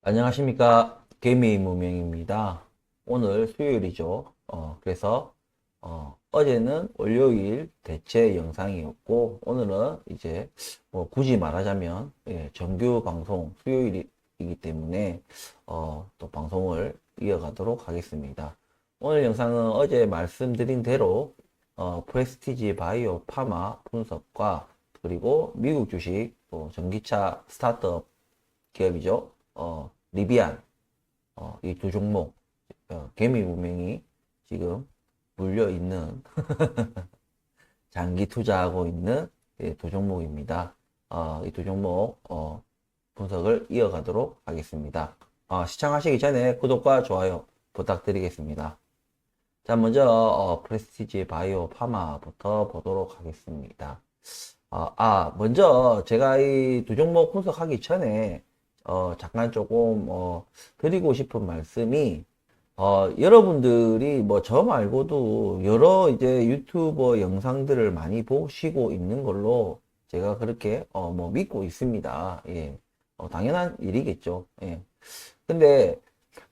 안녕하십니까. 개미 무명입니다. 오늘 수요일이죠. 그래서, 어제는 월요일 대체 영상이었고, 오늘은 이제, 뭐, 굳이 말하자면, 정규 방송 수요일이기 때문에, 또 방송을 이어가도록 하겠습니다. 오늘 영상은 어제 말씀드린 대로, 프레스티지 바이오 파마 분석과, 그리고 미국 주식, 또 전기차 스타트업 기업이죠. 리비안, 이 두 종목, 개미 무명이 지금 물려 있는 장기 투자하고 있는 두 종목입니다. 이 두 종목 분석을 이어가도록 하겠습니다. 시청하시기 전에 구독과 좋아요 부탁드리겠습니다. 자, 먼저 프레스티지 바이오 파마부터 보도록 하겠습니다. 먼저 제가 이 두 종목 분석하기 전에 잠깐 조금 드리고 싶은 말씀이 여러분들이 뭐 저 말고도 여러 이제 유튜버 영상들을 많이 보시고 있는 걸로 제가 그렇게 뭐 믿고 있습니다. 예. 당연한 일이겠죠. 예. 근데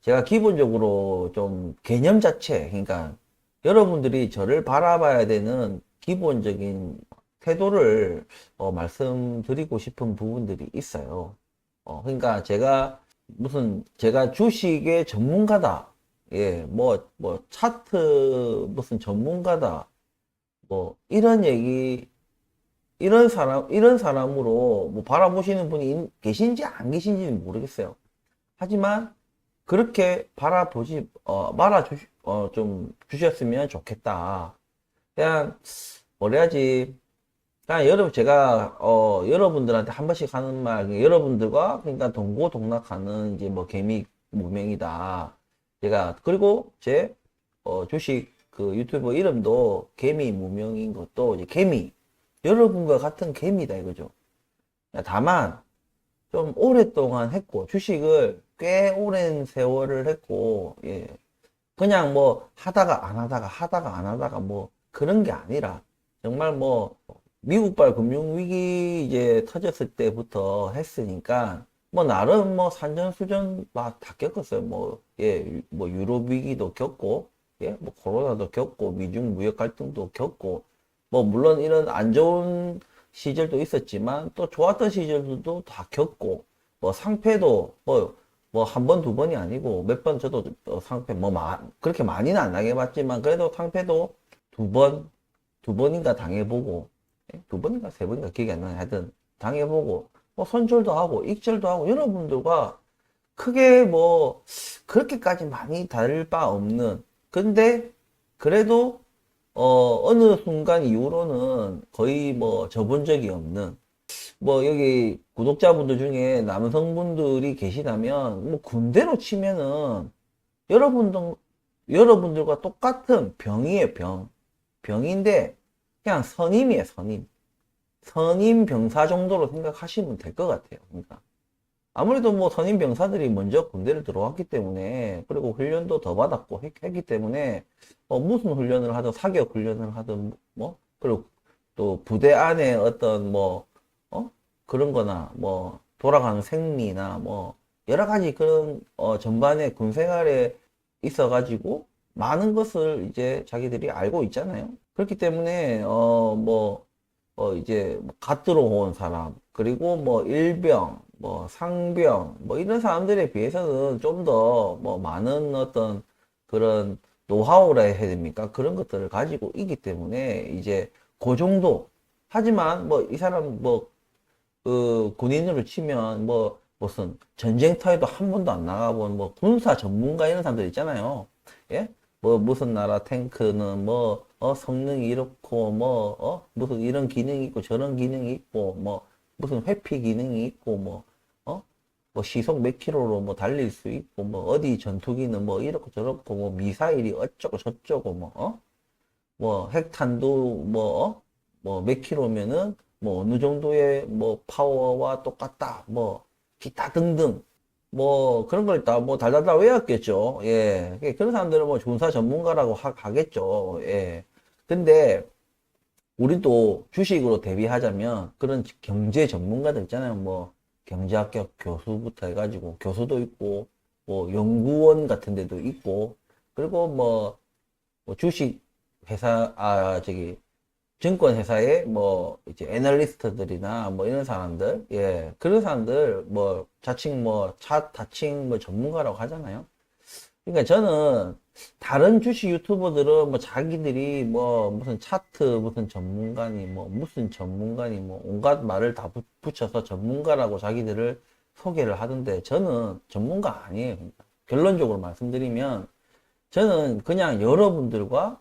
제가 기본적으로 좀 개념 자체, 그러니까 여러분들이 저를 바라봐야 되는 기본적인 태도를 말씀드리고 싶은 부분들이 있어요. 그러니까 제가 주식의 전문가다. 예, 차트 무슨 전문가다. 뭐, 이런 사람으로 뭐 바라보시는 분이 계신지 안 계신지는 모르겠어요. 하지만, 그렇게 좀 주셨으면 좋겠다. 그냥, 뭐라 해야지. 그냥 여러분들한테 한 번씩 하는 말, 여러분들과 그러니까 동고동락하는 이제 뭐 개미 무명이다. 그리고 주식 그 유튜버 이름도 개미 무명인 것도 이제 여러분과 같은 개미다 이거죠. 다만, 좀 오랫동안 했고, 주식을 꽤 오랜 세월을 했고, 예. 그냥 뭐 하다가 안 하다가 하다가 안 하다가 뭐 그런 게 아니라, 정말 뭐 미국발 금융위기 이제 터졌을 때부터 했으니까, 뭐, 나름 뭐, 산전수전 막 다 겪었어요. 뭐, 예, 뭐, 유럽 위기도 겪고, 예, 뭐, 코로나도 겪고, 미중 무역 갈등도 겪고, 뭐, 물론 이런 안 좋은 시절도 있었지만, 또 좋았던 시절도 다 겪고, 뭐, 상패도, 한 번, 두 번이 아니고, 몇 번 저도 상패, 그렇게 많이는 안 당해봤지만, 그래도 상패도 두 번, 두 번인가 당해보고, 두 번인가 세 번인가 기억이 안 나네. 하여튼 당해보고 뭐 손절도 하고 익절도 하고 여러분들과 크게 뭐 그렇게까지 많이 다를 바 없는, 근데 그래도 어느 순간 이후로는 거의 뭐 접은 적이 없는, 뭐 여기 구독자분들 중에 남성분들이 계시다면 뭐 군대로 치면은 여러분들 여러분들과 똑같은 병이에요. 병인데 그냥 선임이에요. 선임 병사 정도로 생각하시면 될 것 같아요. 그러니까 아무래도 뭐 선임 병사들이 먼저 군대를 들어왔기 때문에, 그리고 훈련도 더 받았고 했기 때문에 무슨 훈련을 하든 사격 훈련을 하든 뭐, 그리고 또 부대 안에 어떤 뭐 그런 거나 뭐 돌아가는 생리나 뭐 여러 가지 그런 전반의 군 생활에 있어 가지고 많은 것을 이제 자기들이 알고 있잖아요. 그렇기 때문에 이제 갓 들어온 사람, 그리고 뭐 일병, 뭐 상병, 뭐 이런 사람들에 비해서는 좀 더 뭐 많은 어떤 그런 노하우라 해야 됩니까? 그런 것들을 가지고 있기 때문에 이제 그 정도. 하지만 뭐 이 사람 뭐 그 군인으로 치면 뭐 무슨 전쟁터에도 한 번도 안 나가본 뭐 군사 전문가 이런 사람들 있잖아요. 예? 뭐 무슨 나라 탱크는 뭐 성능이 이렇고 뭐 무슨 이런 기능이 있고 저런 기능이 있고 뭐 무슨 회피 기능이 있고 뭐 시속 몇 킬로로 뭐 달릴 수 있고 뭐 어디 전투기는 뭐 이렇고 저렇고 뭐 미사일이 어쩌고 저쩌고 뭐 핵탄두 뭐 몇 킬로면은 뭐 어느 정도의 뭐 파워와 똑같다 뭐 기타 등등 뭐 그런 걸 다 뭐 달달달 외웠겠죠. 예. 그런 사람들은 뭐 군사 전문가라고 하겠죠. 예. 근데 우리도 주식으로 대비하자면 그런 경제 전문가들 있잖아요. 뭐 경제학교 교수부터 해가지고 교수도 있고 뭐 연구원 같은 데도 있고 그리고 뭐 주식 회사 저기 증권 회사의 뭐 이제 애널리스트들이나 뭐 이런 사람들 예 그런 사람들 뭐 자칭 뭐 다칭 뭐 전문가라고 하잖아요. 그러니까 저는 다른 주식 유튜버들은 뭐 자기들이 뭐 무슨 차트 무슨 전문가니 뭐 무슨 전문가니 뭐 온갖 말을 다 붙여서 전문가라고 자기들을 소개를 하던데 저는 전문가 아니에요. 그러니까 결론적으로 말씀드리면 저는 그냥 여러분들과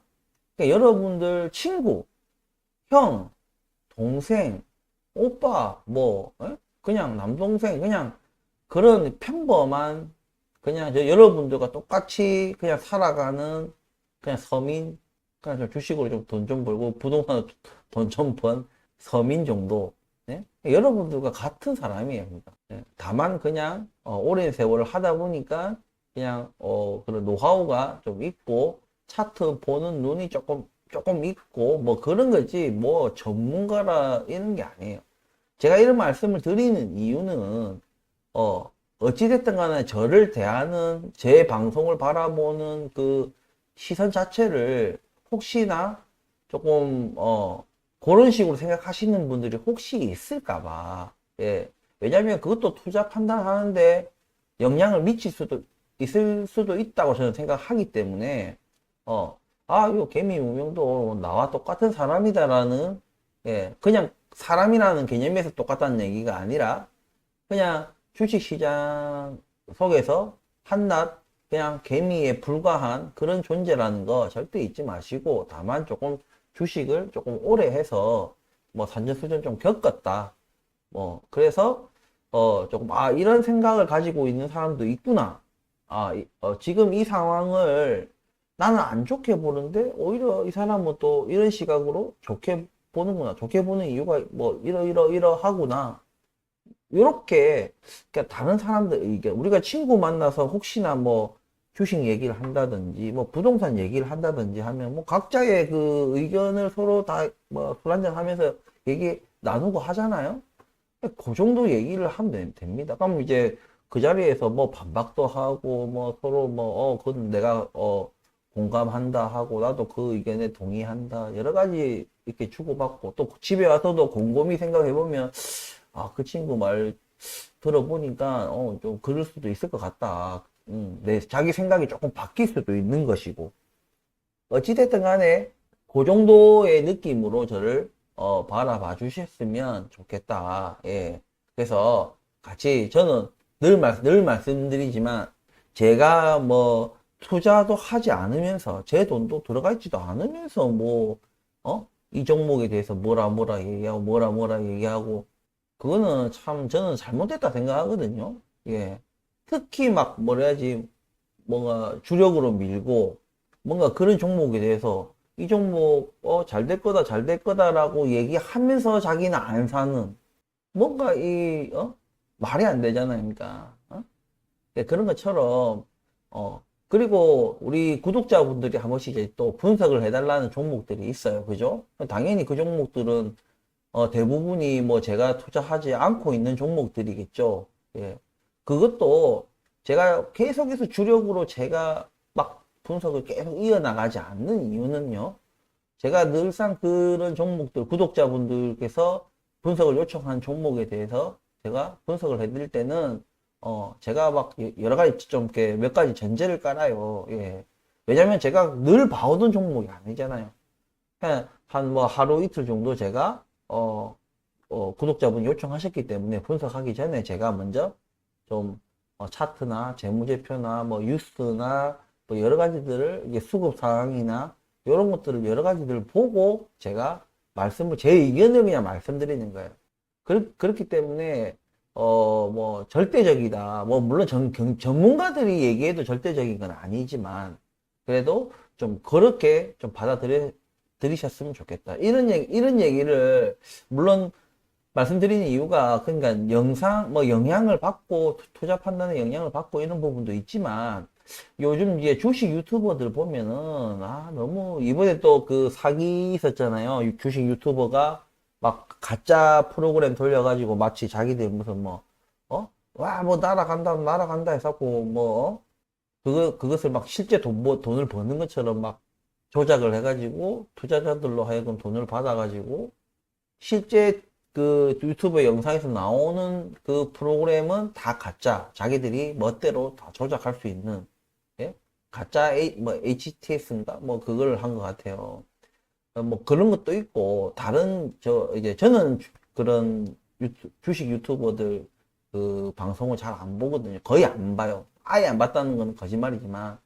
그러니까 여러분들 친구, 형, 동생, 오빠 뭐 그냥 남동생 그냥 그런 평범한 그냥 여러분들과 똑같이 그냥 살아가는 그냥 서민, 그냥 좀 주식으로 좀 돈 좀 벌고 부동산으로 돈 좀 번 서민 정도. 네? 여러분들과 같은 사람이에요. 그러니까. 네. 다만 그냥 오랜 세월을 하다 보니까 그냥 그런 노하우가 좀 있고 차트 보는 눈이 조금 있고 뭐 그런 거지 뭐 전문가라 이런 게 아니에요. 제가 이런 말씀을 드리는 이유는 어찌됐든 간에 저를 대하는 제 방송을 바라보는 그 시선 자체를 혹시나 조금 그런 식으로 생각하시는 분들이 혹시 있을까봐 예 왜냐면 그것도 투자 판단하는데 영향을 미칠 수도 있을 수도 있다고 저는 생각하기 때문에 요 개미 무명도 나와 똑같은 사람이다라는 예 그냥 사람이라는 개념에서 똑같다는 얘기가 아니라 그냥 주식시장 속에서 한낱 그냥 개미에 불과한 그런 존재라는 거 절대 잊지 마시고 다만 조금 주식을 조금 오래 해서 뭐 산전수전 좀 겪었다. 뭐 그래서 조금 이런 생각을 가지고 있는 사람도 있구나. 지금 이 상황을 나는 안 좋게 보는데 오히려 이 사람은 또 이런 시각으로 좋게 보는구나. 좋게 보는 이유가 뭐 이러하구나. 요렇게 그러니까 다른 사람들 이게 우리가 친구 만나서 혹시나 뭐 주식 얘기를 한다든지 뭐 부동산 얘기를 한다든지 하면 뭐 각자의 그 의견을 서로 다 뭐 술 한잔 하면서 얘기 나누고 하잖아요. 그 정도 얘기를 하면 됩니다. 그럼 이제 그 자리에서 뭐 반박도 하고 뭐 서로 뭐 그건 내가 공감한다 하고 나도 그 의견에 동의한다 여러 가지 이렇게 주고받고 또 집에 와서도 곰곰이 생각해 보면 그 친구 말 들어보니까, 좀 그럴 수도 있을 것 같다. 자기 생각이 조금 바뀔 수도 있는 것이고. 어찌됐든 간에, 그 정도의 느낌으로 저를, 바라봐 주셨으면 좋겠다. 예. 그래서 같이, 저는 늘 말씀드리지만, 제가 뭐, 투자도 하지 않으면서, 제 돈도 들어가 있지도 않으면서, 뭐, 이 종목에 대해서 뭐라 얘기하고, 뭐라 얘기하고, 그거는 참 저는 잘못됐다 생각하거든요. 예. 특히 막 뭐라 해야지 뭔가 주력으로 밀고 뭔가 그런 종목에 대해서 이 종목 잘 될 거다 잘 될 거다라고 얘기하면서 자기는 안 사는 뭔가 말이 안 되잖아요. 그러니까 예, 그런 것처럼 그리고 우리 구독자분들이 한 번씩 이제 또 분석을 해달라는 종목들이 있어요. 그죠? 당연히 그 종목들은 대부분이 뭐 제가 투자하지 않고 있는 종목들이겠죠. 예. 그것도 제가 계속해서 주력으로 제가 막 분석을 계속 이어나가지 않는 이유는요. 제가 늘상 그런 종목들, 구독자분들께서 분석을 요청한 종목에 대해서 제가 분석을 해드릴 때는, 제가 막 여러 가지 좀 이렇게 몇 가지 전제를 깔아요. 예. 왜냐면 제가 늘 봐오던 종목이 아니잖아요. 그냥 한 뭐 하루 이틀 정도 제가, 구독자분이 요청하셨기 때문에 분석하기 전에 제가 먼저 좀 차트나 재무제표나 뭐 뉴스나 뭐 여러 가지들을 이게 수급 상황이나 이런 것들을 여러 가지들을 보고 제가 제 의견을 그냥 말씀드리는 거예요. 그렇기 때문에 뭐 절대적이다. 뭐 물론 전문가들이 얘기해도 절대적인 건 아니지만 그래도 좀 그렇게 좀 받아들이셨으면 좋겠다. 이런 얘기를 물론 말씀드리는 이유가 그러니까 영향을 받고 투자 판단에 영향을 받고 이런 부분도 있지만 요즘 이제 주식 유튜버들 보면은 너무 이번에 또 그 사기 있었잖아요. 주식 유튜버가 막 가짜 프로그램 돌려가지고 마치 자기들 무슨 뭐 와, 뭐, 날아간다 해서고, 뭐, 그것을 막 실제 돈을 버는 것처럼 막 조작을 해가지고, 투자자들로 하여금 돈을 받아가지고, 실제 그 유튜브 영상에서 나오는 그 프로그램은 다 가짜. 자기들이 멋대로 다 조작할 수 있는, 예? 가짜 HTS인가? 뭐, 그걸 한 것 같아요. 뭐 그런 것도 있고 다른 이제 저는 그런 주식 유튜버들 그 방송을 잘 안 보거든요. 거의 안 봐요. 아예 안 봤다는 건 거짓말이지만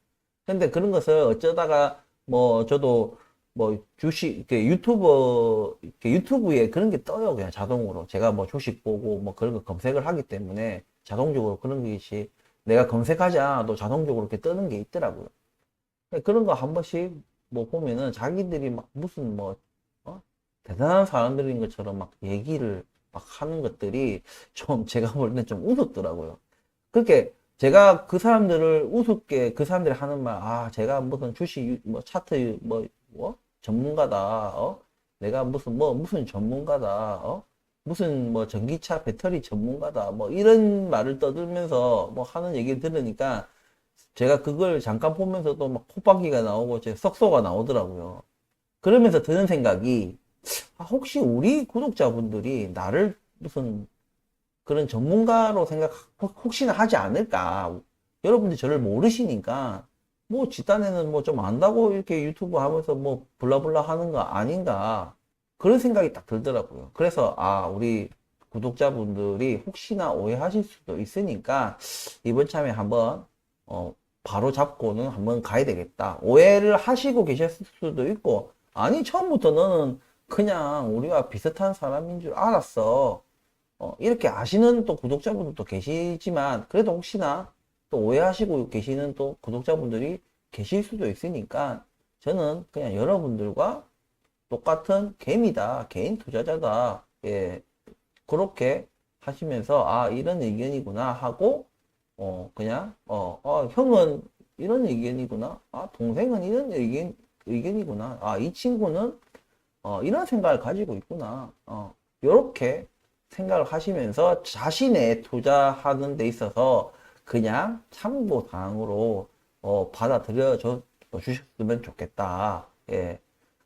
근데 그런 것을 어쩌다가 뭐 저도 뭐 주식 이렇게 유튜브에 그런 게 떠요. 그냥 자동으로 제가 뭐 주식 보고 뭐 그런 거 검색을 하기 때문에 자동적으로 그런 것이 내가 검색하지 않아도 자동적으로 이렇게 뜨는 게 있더라고요. 그런 거 한 번씩 뭐 보면은 자기들이 막 무슨 뭐 어? 대단한 사람들인 것처럼 막 얘기를 막 하는 것들이 좀 제가 볼 땐 좀 우습더라고요. 그렇게 제가 그 사람들을 우습게 그 사람들이 하는 말, 제가 무슨 주식 뭐 차트 전문가다, 내가 무슨 전문가다, 무슨 뭐 전기차 배터리 전문가다, 뭐 이런 말을 떠들면서 뭐 하는 얘기를 들으니까 제가 그걸 잠깐 보면서도 막 콧방귀가 나오고 제 석소가 나오더라고요. 그러면서 드는 생각이 혹시 우리 구독자분들이 나를 무슨 그런 전문가로 혹시나 하지 않을까? 여러분들이 저를 모르시니까 뭐 집단에는 뭐 좀 안다고 이렇게 유튜브 하면서 뭐 블라블라 하는 거 아닌가? 그런 생각이 딱 들더라고요. 그래서 우리 구독자분들이 혹시나 오해하실 수도 있으니까 이번 참에 한번 바로 잡고는 한번 가야 되겠다. 오해를 하시고 계셨을 수도 있고, 아니, 처음부터 너는 그냥 우리와 비슷한 사람인 줄 알았어. 이렇게 아시는 또 구독자분들도 계시지만, 그래도 혹시나 또 오해하시고 계시는 또 구독자분들이 계실 수도 있으니까, 저는 그냥 여러분들과 똑같은 개미다, 개인 투자자다, 예, 그렇게 하시면서, 이런 의견이구나 하고, 그냥, 형은 이런 의견이구나. 동생은 이런 의견이구나. 이 친구는, 이런 생각을 가지고 있구나. 요렇게 생각을 하시면서 자신의 투자하는 데 있어서 그냥 참고 사항으로, 받아들여 주셨으면 좋겠다. 예.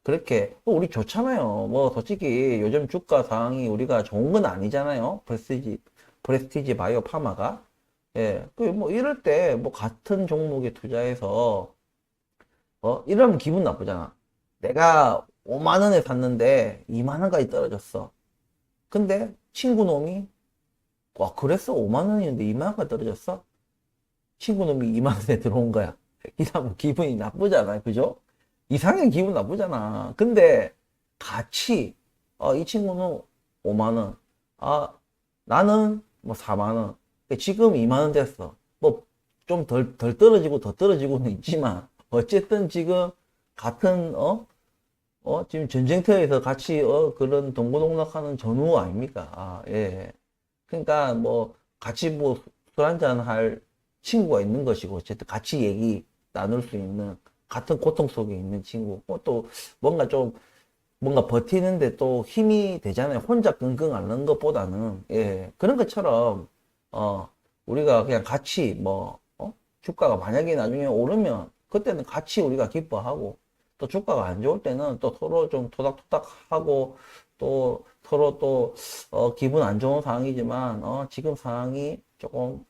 그렇게, 우리 좋잖아요. 뭐, 솔직히 요즘 주가 상황이 우리가 좋은 건 아니잖아요. 프레스티지 바이오 파마가. 예, 뭐 이럴 때 뭐 같은 종목에 투자해서 이러면 기분 나쁘잖아. 내가 5만 원에 샀는데 2만 원까지 떨어졌어. 근데 친구 놈이 그랬어? 5만 원이었는데 2만 원까지 떨어졌어? 친구 놈이 2만 원에 들어온 거야. 이러면 기분이 나쁘잖아. 그죠? 이상하게 기분 나쁘잖아. 근데 같이 이 친구는 5만 원. 나는 뭐 4만 원. 지금 2만 원 됐어. 뭐 좀 덜 떨어지고 더 떨어지고는 있지만 어쨌든 지금 같은 지금 전쟁터에서 같이 그런 동고동락하는 전우 아닙니까? 예. 그러니까 뭐 같이 뭐 술 한잔 할 친구가 있는 것이고 어쨌든 같이 얘기 나눌 수 있는 같은 고통 속에 있는 친구. 또 뭔가 좀 뭔가 버티는데 또 힘이 되잖아요. 혼자 끙끙 앓는 것보다는. 예. 그런 것처럼, 우리가 그냥 같이 주가가 만약에 나중에 오르면 그때는 같이 우리가 기뻐하고 또 주가가 안 좋을 때는 또 서로 좀 토닥토닥 하고 또 서로 또, 기분 안 좋은 상황이지만, 지금 상황이 조금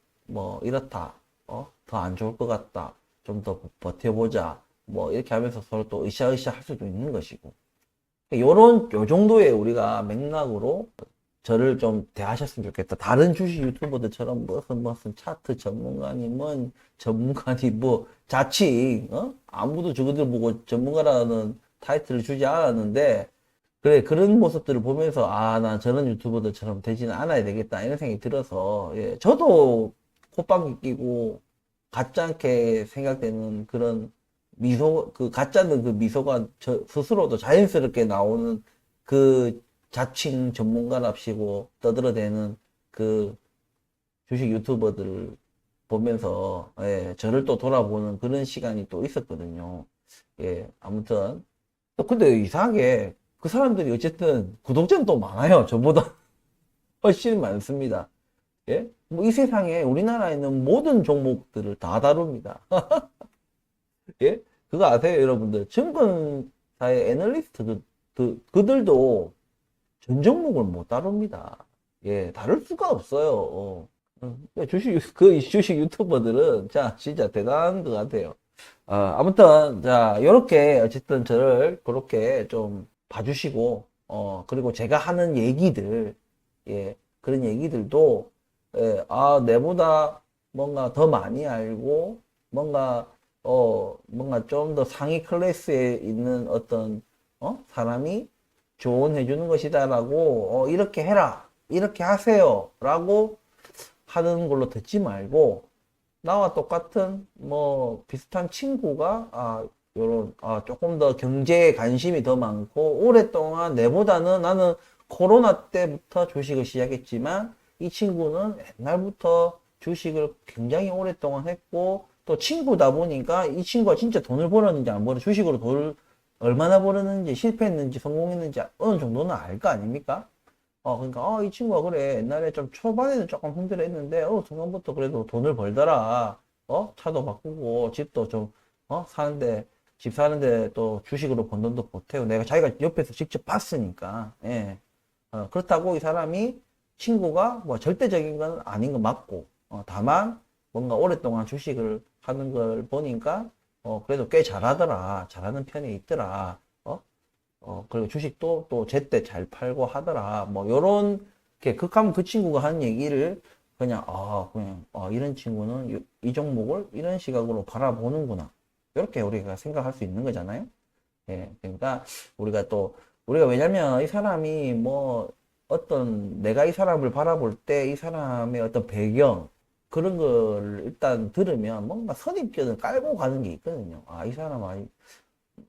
이렇다. 더 안 좋을 것 같다. 좀 더 버텨보자. 뭐 이렇게 하면서 서로 또 으쌰으쌰 할 수도 있는 것이고. 요 정도의 우리가 맥락으로 저를 좀 대하셨으면 좋겠다. 다른 주식 유튜버들처럼 무슨 차트 전문가니, 전문가니, 자칭, 아무도 저거들 보고 전문가라는 타이틀을 주지 않았는데, 그래, 그런 모습들을 보면서, 난 저런 유튜버들처럼 되지는 않아야 되겠다. 이런 생각이 들어서, 예, 저도 콧방귀 끼고, 가짜않게 생각되는 그런 가짜는 그 미소가 저 스스로도 자연스럽게 나오는 그 자칭 전문가랍시고 떠들어대는 그 주식 유튜버들을 보면서, 예, 저를 또 돌아보는 그런 시간이 또 있었거든요. 예, 아무튼. 또 근데 이상하게 그 사람들이 어쨌든 구독자는 또 많아요. 저보다 훨씬 많습니다. 예? 뭐 이 세상에 우리나라에 있는 모든 종목들을 다 다룹니다. 예? 그거 아세요, 여러분들? 증권사의 애널리스트 그들도 전 종목을 못 다룹니다. 예, 다룰 수가 없어요. 주식 유튜버들은, 자, 진짜 대단한 것 같아요. 아무튼, 자, 요렇게, 어쨌든 저를 그렇게 좀 봐주시고, 그리고 제가 하는 얘기들, 예, 그런 얘기들도, 예, 내보다 뭔가 더 많이 알고, 뭔가 좀 더 상위 클래스에 있는 어떤, 사람이 조언해 주는 것이다라고, 이렇게 해라, 이렇게 하세요, 라고 하는 걸로 듣지 말고, 나와 똑같은 뭐 비슷한 친구가 요런 조금 더 경제에 관심이 더 많고 오랫동안 내보다는 나는 코로나 때부터 주식을 시작했지만 이 친구는 옛날부터 주식을 굉장히 오랫동안 했고 또 친구다 보니까 이 친구가 진짜 돈을 벌었는지 안 벌었는지 주식으로 돈을 얼마나 벌었는지 실패했는지 성공했는지 어느 정도는 알 거 아닙니까? 그러니까, 이 친구가 그래. 옛날에 좀 초반에는 조금 힘들어 했는데, 중간부터 그래도 돈을 벌더라. 차도 바꾸고, 집도 좀, 사는데, 집 사는데 또 주식으로 번 돈도 보태고, 내가 자기가 옆에서 직접 봤으니까, 예. 그렇다고 이 사람이, 친구가 뭐 절대적인 건 아닌 거 맞고, 다만, 뭔가 오랫동안 주식을 하는 걸 보니까, 그래도 꽤 잘하더라. 잘하는 편에 있더라. 그리고 주식도 또 제때 잘 팔고 하더라. 뭐, 요런, 극하면 그 친구가 하는 얘기를 이런 친구는 이 종목을 이런 시각으로 바라보는구나. 이렇게 우리가 생각할 수 있는 거잖아요. 예, 그러니까 우리가 왜냐면 이 사람이 뭐, 내가 이 사람을 바라볼 때 이 사람의 어떤 배경, 그런 걸 일단 들으면 뭔가 선입견을 깔고 가는 게 있거든요. 이 사람,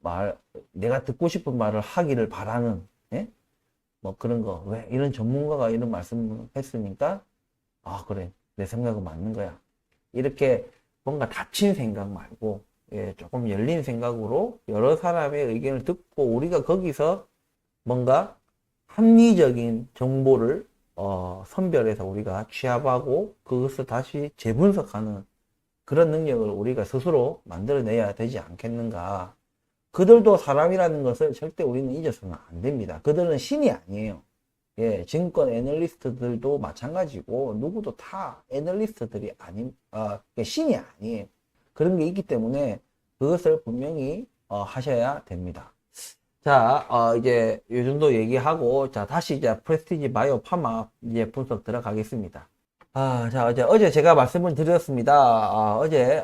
말, 내가 듣고 싶은 말을 하기를 바라는, 예? 뭐 그런 거. 왜 이런 전문가가 이런 말씀을 했으니까, 그래. 내 생각은 맞는 거야. 이렇게 뭔가 닫힌 생각 말고, 예, 조금 열린 생각으로 여러 사람의 의견을 듣고 우리가 거기서 뭔가 합리적인 정보를 선별해서 우리가 취합하고 그것을 다시 재분석하는 그런 능력을 우리가 스스로 만들어내야 되지 않겠는가. 그들도 사람이라는 것을 절대 우리는 잊어서는 안 됩니다. 그들은 신이 아니에요. 예, 증권 애널리스트들도 마찬가지고, 누구도 다 애널리스트들이 신이 아니에요. 그런 게 있기 때문에 그것을 분명히 하셔야 됩니다. 자, 이제 요 정도 얘기하고, 자, 다시 이제 프레스티지 바이오 파마 이제 분석 들어가겠습니다. 자, 어제 제가 말씀을 드렸습니다. 어제,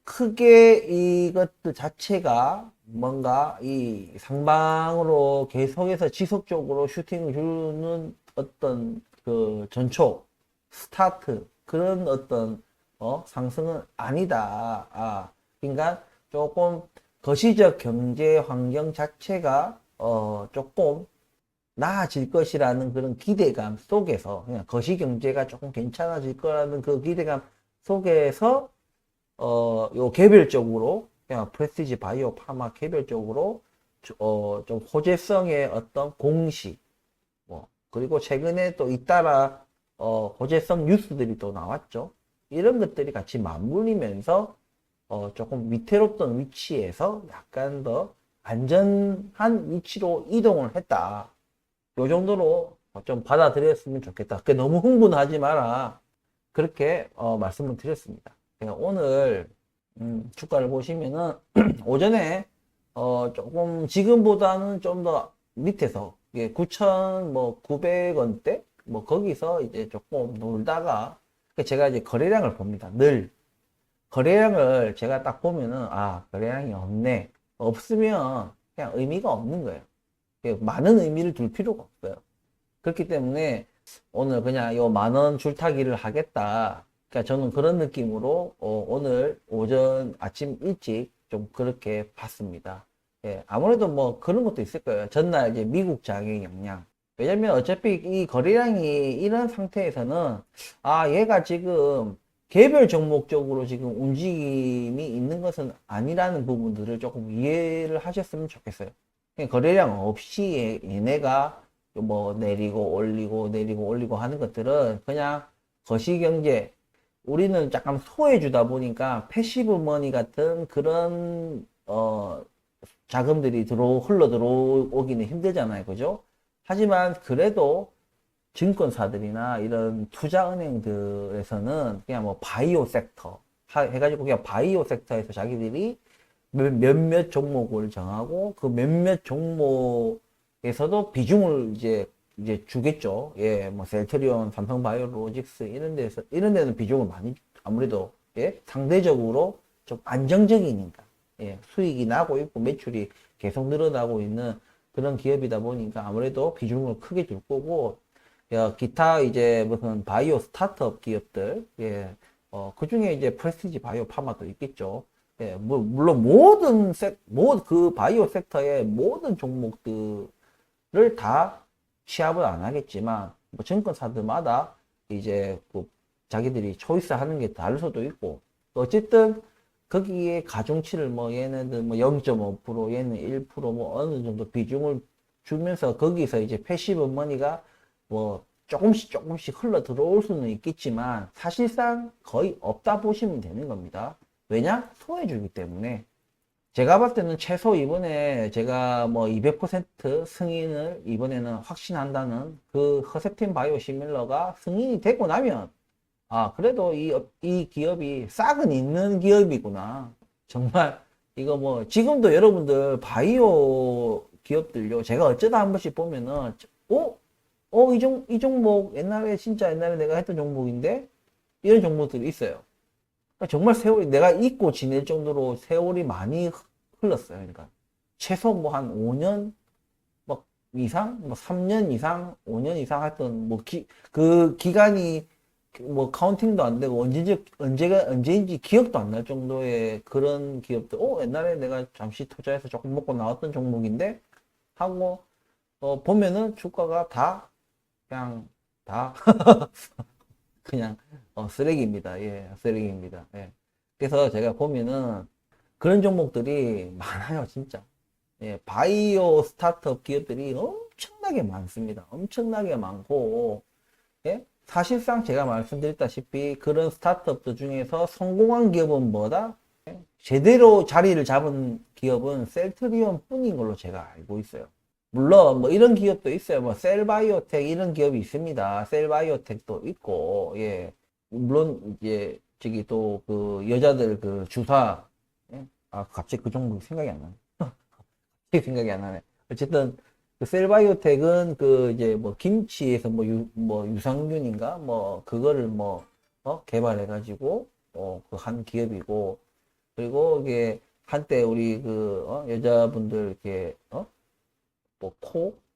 크게 이것들 자체가 뭔가 이 상방으로 계속해서 지속적으로 슈팅을 주는 어떤 그 전초, 스타트, 그런 어떤, 상승은 아니다. 그러니까 조금 거시적 경제 환경 자체가, 조금 나아질 것이라는 그런 기대감 속에서 그냥 거시경제가 조금 괜찮아질 거라는 그 기대감 속에서 요 개별적으로 그냥 프레스티지 바이오 파마 개별적으로 좀 호재성의 어떤 공시 뭐 그리고 최근에 또 잇따라 호재성 뉴스들이 또 나왔죠. 이런 것들이 같이 맞물리면서 조금 위태롭던 위치에서 약간 더 안전한 위치로 이동을 했다. 요 정도로 좀 받아들였으면 좋겠다. 너무 흥분하지 마라. 그렇게 말씀을 드렸습니다. 오늘 주가를 보시면은 오전에 조금 지금보다는 좀 더 밑에서 9,900원대 뭐 거기서 이제 조금 놀다가 제가 이제 거래량을 봅니다. 늘 거래량을 제가 딱 보면은 거래량이 없네. 없으면 그냥 의미가 없는 거예요. 많은 의미를 둘 필요가 없어요. 그렇기 때문에 오늘 그냥 요 만원 줄타기를 하겠다. 그러니까 저는 그런 느낌으로 오늘 오전 아침 일찍 좀 그렇게 봤습니다. 예, 아무래도 뭐 그런 것도 있을 거예요. 전날 이제 미국 장의 영향. 왜냐면 어차피 이 거래량이 이런 상태에서는 얘가 지금 개별 종목적으로 지금 움직임이 있는 것은 아니라는 부분들을 조금 이해를 하셨으면 좋겠어요. 거래량 없이 얘네가 뭐 내리고 올리고 내리고 올리고 하는 것들은 그냥 거시경제, 우리는 약간 소외주다 보니까 패시브 머니 같은 그런 자금들이 흘러 들어오기는 힘들잖아요. 그죠? 하지만 그래도 증권사들이나 이런 투자은행들에서는 그냥 뭐 바이오 섹터 해가지고 그냥 바이오 섹터에서 자기들이 몇몇 종목을 정하고 그 몇몇 종목에서도 비중을 이제 주겠죠. 예, 뭐 셀트리온, 삼성바이오로직스 이런 데는 비중을 많이 아무래도 예, 상대적으로 좀 안정적이니까 예, 수익이 나고 있고 매출이 계속 늘어나고 있는 그런 기업이다 보니까 아무래도 비중을 크게 줄 거고 기타 이제 무슨 바이오 스타트업 기업들 예, 그 중에 이제 프레스티지 바이오 파마도 있겠죠. 예, 물론 그 바이오 섹터의 모든 종목들을 다 취합을 안 하겠지만, 뭐 증권사들마다 이제 그 자기들이 초이스 하는 게 다를 수도 있고, 어쨌든 거기에 가중치를 뭐 얘네들 뭐 0.5%, 얘는 1%뭐 어느 정도 비중을 주면서 거기서 이제 패시브 머니가 뭐 조금씩 흘러 들어올 수는 있겠지만, 사실상 거의 없다 보시면 되는 겁니다. 왜냐? 소외주기 때문에. 제가 봤을 때는 최소 이번에 제가 뭐 200% 승인을 이번에는 확신한다는 그 허셉틴 바이오 시밀러가 승인이 되고 나면, 아, 그래도 이 기업이 싹은 있는 기업이구나. 정말, 이거 뭐, 지금도 여러분들 바이오 기업들요. 제가 어쩌다 한 번씩 보면은, 이 종목 옛날에 진짜 옛날에 내가 했던 종목인데, 이런 종목들이 있어요. 정말 세월이 내가 잊고 지낼 정도로 세월이 많이 흘렀어요. 그러니까 최소 뭐 한 5년 뭐 이상, 뭐 3년 이상, 5년 이상 했던 그 기간이 뭐 카운팅도 안 되고 언제인지 기억도 안 날 정도의 그런 기업들. 옛날에 내가 잠시 투자해서 조금 먹고 나왔던 종목인데 하고 보면은 주가가 그냥 다 그냥 쓰레기입니다. 예, 쓰레기입니다. 예. 그래서 제가 보면은 그런 종목들이 많아요, 진짜. 예, 바이오 스타트업 기업들이 엄청나게 많습니다. 엄청나게 많고, 예? 사실상 제가 말씀드렸다시피 그런 스타트업들 중에서 성공한 기업은 뭐다? 예? 제대로 자리를 잡은 기업은 셀트리온 뿐인 걸로 제가 알고 있어요. 물론 뭐 이런 기업도 있어요. 뭐 셀바이오텍 이런 기업이 있습니다. 셀바이오텍도 있고 예. 물론 이제 저기 또 그 여자들 그 주사 예? 아 갑자기 그 종목이 생각이 안 나네. 갑자기 생각이 안 나네. 어쨌든 그 셀바이오텍은 그 이제 뭐 김치에서 뭐 유산균인가 뭐 그거를 뭐 개발해 가지고 그 한 기업이고 그리고 이게 한때 우리 그 여자분들 이렇게 뭐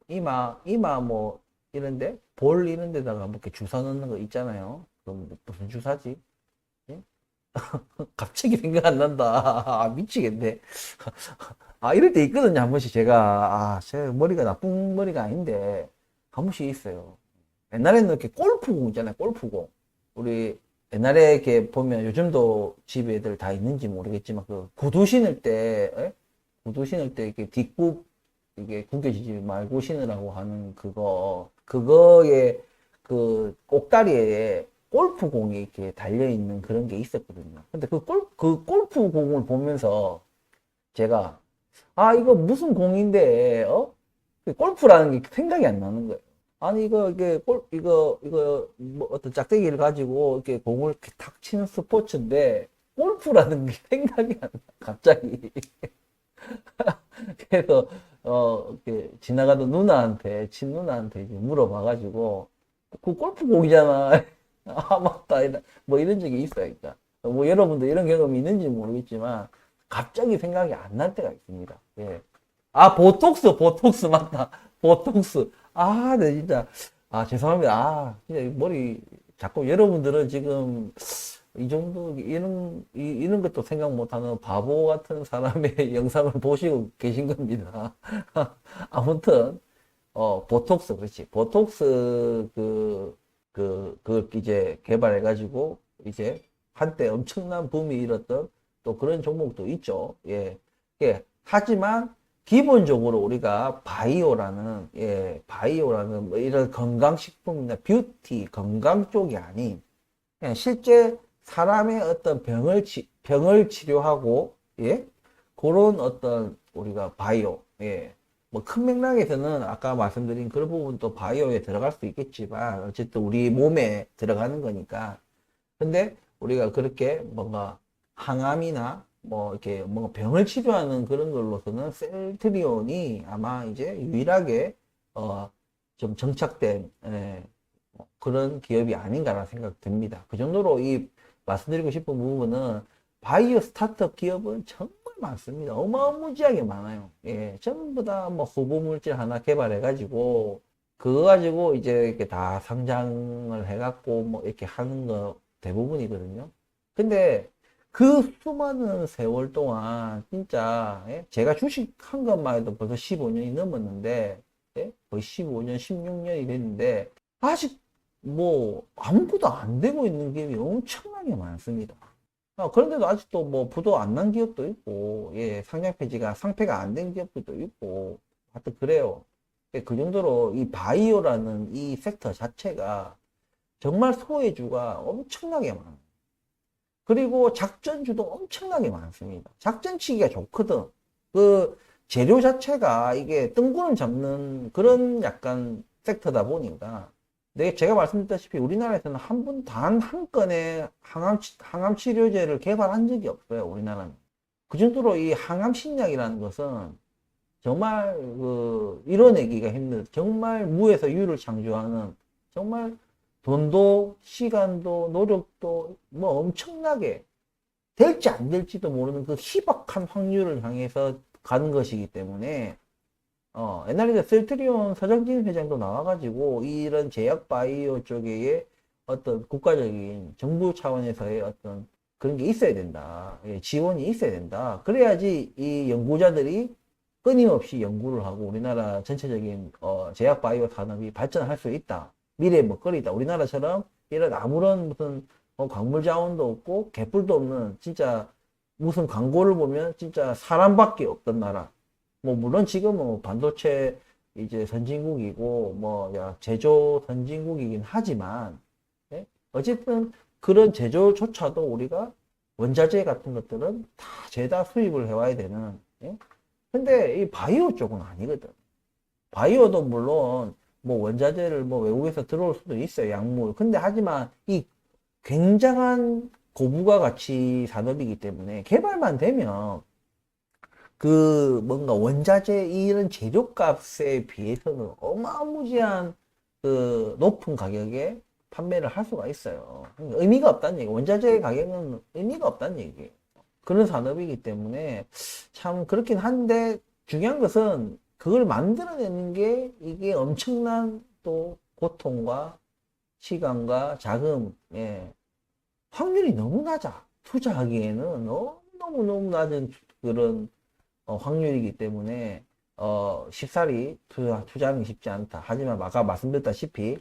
이마 뭐 이런데 볼 이런 데다가 뭐 이렇게 주사 넣는 거 있잖아요. 그럼 무슨 주사지? 예? 갑자기 생각 안 난다. 아, 미치겠네. 아, 이럴 때 있거든요. 한 번씩 제 머리가 나쁜 머리가 아닌데 한 번씩 있어요. 옛날에는 이렇게 골프공 있잖아요. 골프공. 우리 옛날에 이렇게 보면 요즘도 집에 애들 다 있는지 모르겠지만 그 구두 신을 때 구두 신을 때 이렇게 뒷굽 이게 구겨지지 말고 신으라고 하는 그거에 그 꼭다리에 골프공이 이렇게 달려있는 그런 게 있었거든요. 근데 그 골프공을 보면서 제가, 이거 무슨 공인데, 그 골프라는 게 생각이 안 나는 거예요. 아니, 뭐 어떤 짝대기를 가지고 이렇게 공을 이렇게 탁 치는 스포츠인데, 골프라는 게 생각이 안 나, 갑자기. 그래서 이렇게 지나가던 친 누나한테 이제 물어봐가지고 그 골프공이잖아. 아 맞다. 뭐 이런 적이 있어요. 그러니까 뭐 여러분도 이런 경험이 있는지 모르겠지만 갑자기 생각이 안 날 때가 있습니다. 예. 아 보톡스 맞다. 보톡스. 네 진짜 죄송합니다. 진짜 머리 자꾸 여러분들은 지금 이 정도 이런 것도 생각 못하는 바보 같은 사람의 영상을 보시고 계신 겁니다. 아무튼 보톡스 그렇지. 보톡스 그 이제 개발해가지고 이제 한때 엄청난 붐이 일었던 또 그런 종목도 있죠. 예. 예. 하지만 기본적으로 우리가 바이오라는 뭐 이런 건강식품이나 뷰티 건강 쪽이 아닌 그냥 실제 사람의 어떤 병을 치료하고, 예? 그런 어떤 우리가 바이오, 예. 뭐 큰 맥락에서는 아까 말씀드린 그런 부분도 바이오에 들어갈 수 있겠지만, 어쨌든 우리 몸에 들어가는 거니까. 근데 우리가 그렇게 뭔가 항암이나 뭐 이렇게 뭔가 병을 치료하는 그런 걸로서는 셀트리온이 아마 이제 유일하게 좀 정착된 그런 기업이 아닌가라는 생각 듭니다. 그 정도로 이 말씀드리고 싶은 부분은 바이오 스타트업 기업은 정말 많습니다. 어마무지하게 많아요. 예, 전부 다 뭐 후보 물질 하나 개발해가지고 그거 가지고 이제 이렇게 다 상장을 해갖고 뭐 이렇게 하는 거 대부분이거든요. 근데 그 수많은 세월 동안 진짜 예? 제가 주식한 것만 해도 벌써 15년이 넘었는데 예? 거의 15년, 16년이 됐는데 아직 뭐 아무것도 안 되고 있는 기업이 엄청나게 많습니다. 그런데도 아직도 뭐 부도 안 난 기업도 있고 예, 상장 폐지가 상폐가 안 된 기업들도 있고 하여튼 그래요. 예, 그 정도로 이 바이오라는 이 섹터 자체가 정말 소외주가 엄청나게 많아요. 그리고 작전주도 엄청나게 많습니다. 작전치기가 좋거든. 그 재료 자체가 이게 뜬구름 잡는 그런 약간 섹터다 보니까 제가 말씀드렸다시피 우리나라에서는 단 한 건의 항암 치료제를 개발한 적이 없어요. 우리나라는. 그 정도로 이 항암 신약이라는 것은 정말 이뤄내기가 힘든 정말 무에서 유를 창조하는 정말 돈도 시간도 노력도 뭐 엄청나게 될지 안 될지도 모르는 그 희박한 확률을 향해서 가는 것이기 때문에 옛날에 셀트리온 서정진 회장도 나와가지고 이런 제약 바이오 쪽에 어떤 국가적인 정부 차원에서의 어떤 그런 게 있어야 된다. 예, 지원이 있어야 된다. 그래야지 이 연구자들이 끊임없이 연구를 하고 우리나라 전체적인 제약 바이오 산업이 발전할 수 있다. 미래의 먹거리다. 우리나라처럼 이런 아무런 무슨 광물 자원도 없고 개뿔도 없는 진짜 무슨 광고를 보면 진짜 사람밖에 없던 나라. 뭐 물론 지금은 뭐 반도체 이제 선진국이고 뭐 제조 선진국이긴 하지만 예? 어쨌든 그런 제조조차도 우리가 원자재 같은 것들은 다 죄다 수입을 해와야 되는 예? 근데 이 바이오 쪽은 아니거든. 바이오도 물론 뭐 원자재를 뭐 외국에서 들어올 수도 있어요. 약물. 근데 하지만 이 굉장한 고부가 가치 산업이기 때문에 개발만 되면 그 뭔가 원자재 이런 재료값에 비해서는 어마무지한 그 높은 가격에 판매를 할 수가 있어요. 그러니까 의미가 없다는 얘기. 원자재 가격은 의미가 없다는 얘기예요. 그런 산업이기 때문에 참 그렇긴 한데 중요한 것은 그걸 만들어내는 게 이게 엄청난 또 고통과 시간과 자금, 예, 확률이 너무 낮아. 투자하기에는 너무너무 낮은 그런 확률이기 때문에 쉽사리 투자하는 게 쉽지 않다. 하지만 아까 말씀드렸다시피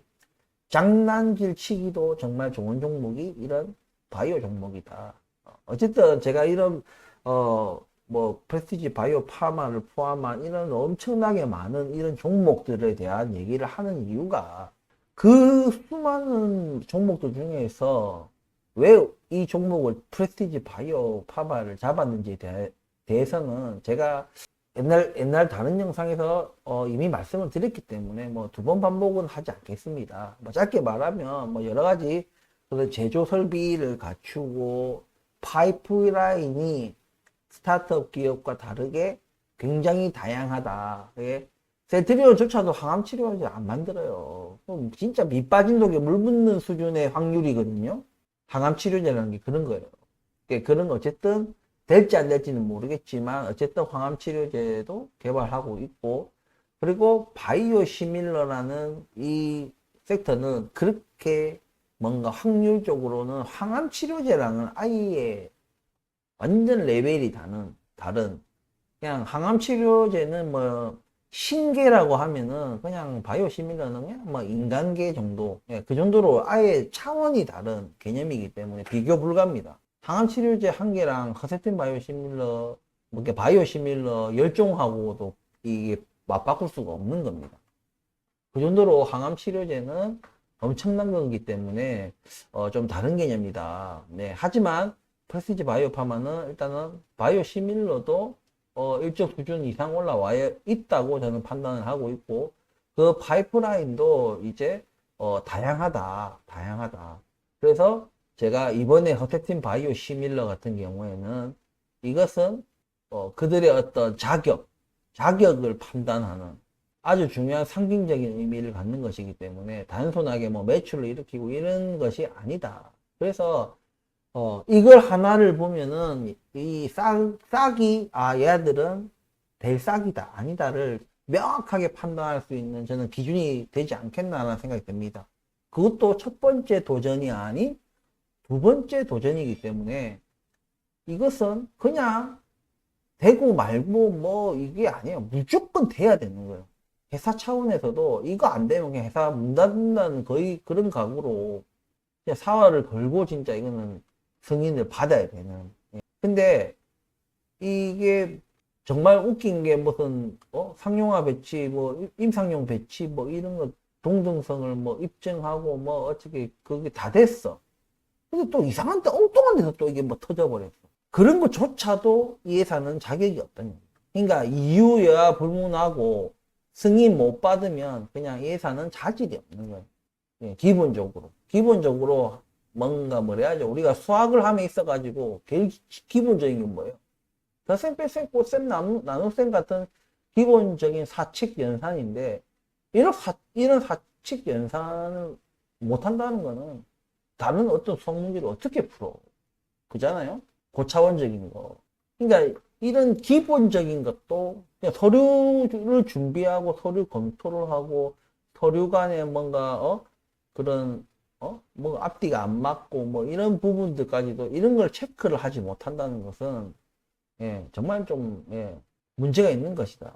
장난질 치기도 정말 좋은 종목이 이런 바이오 종목이다. 어쨌든 제가 이런 뭐 프레스티지 바이오 파마를 포함한 이런 엄청나게 많은 이런 종목들에 대한 얘기를 하는 이유가 그 수많은 종목들 중에서 왜 이 종목을 프레스티지 바이오 파마를 잡았는지에 대해서는 제가 옛날 다른 영상에서 이미 말씀을 드렸기 때문에 뭐 두 번 반복은 하지 않겠습니다. 뭐 짧게 말하면 뭐 여러 가지 그런 제조 설비를 갖추고 파이프라인이 스타트업 기업과 다르게 굉장히 다양하다. 예? 셀트리온조차도 항암 치료제 안 만들어요. 그럼 진짜 밑 빠진 독에 물 붓는 수준의 확률이거든요. 항암 치료제라는 게 그런 거예요. 그런 거 어쨌든 될지 안 될지는 모르겠지만 어쨌든 항암 치료제도 개발하고 있고 그리고 바이오 시밀러라는 이 섹터는 그렇게 뭔가 확률적으로는 항암 치료제랑은 아예 완전 레벨이 다른 그냥 항암 치료제는 뭐 신계라고 하면은 그냥 바이오 시밀러는 그냥 뭐 인간계 정도 그 정도로 아예 차원이 다른 개념이기 때문에 비교 불가입니다. 항암 치료제 한 개랑 카세틴 바이오 시밀러 뭐 바이오 시밀러 열종하고도 이게 맞바꿀 수가 없는 겁니다. 그 정도로 항암 치료제는 엄청난 거기 때문에 좀 다른 개념이다. 네. 하지만 프레시지 바이오 파마는 일단은 바이오 시밀러도 일정 수준 이상 올라와 있다고 저는 판단을 하고 있고, 그 파이프라인도 이제 다양하다. 다양하다. 그래서 제가 이번에 허세팀 바이오 시밀러 같은 경우에는 이것은 그들의 어떤 자격을 판단하는 아주 중요한 상징적인 의미를 갖는 것이기 때문에 단순하게 뭐 매출을 일으키고 이런 것이 아니다. 그래서 이걸 하나를 보면은 이 싹이 얘들은 될 싹이다 아니다를 명확하게 판단할 수 있는 저는 기준이 되지 않겠나라는 생각이 듭니다. 그것도 첫 번째 도전이 아닌 두 번째 도전이기 때문에 이것은 그냥 되고 말고 뭐 이게 아니에요. 무조건 돼야 되는 거예요. 회사 차원에서도 이거 안 되면 그냥 회사 문 닫는다는 거의 그런 각오로 그냥 사활을 걸고 진짜 이거는 승인을 받아야 되는. 근데 이게 정말 웃긴 게 무슨 상용화 배치 뭐 임상용 배치 뭐 이런 거 동등성을 뭐 입증하고 뭐 어떻게 그게 다 됐어. 근데 또 이상한 데 엉뚱한 데서 또 이게 뭐 터져버렸어. 그런 것조차도 이 회사는 자격이 없다는 거예요. 그러니까 이유여야 불문하고 승인 못 받으면 그냥 이 회사는 자질이 없는 거예요. 예, 기본적으로 뭔가 뭐래야죠. 우리가 수학을 함에 있어가지고 제일 기본적인 건 뭐예요? 덧셈, 뺄셈, 곱셈, 나눗셈 같은 기본적인 사칙 연산인데 이런 사칙 연산을 못한다는 거는 다른 어떤 수학 문제를 어떻게 풀어? 그잖아요? 고차원적인 거. 그러니까 이런 기본적인 것도 그냥 서류를 준비하고 서류 검토를 하고 서류 간에 뭔가 그런 뭐 앞뒤가 안 맞고 뭐 이런 부분들까지도 이런 걸 체크를 하지 못한다는 것은 정말 좀 문제가 있는 것이다.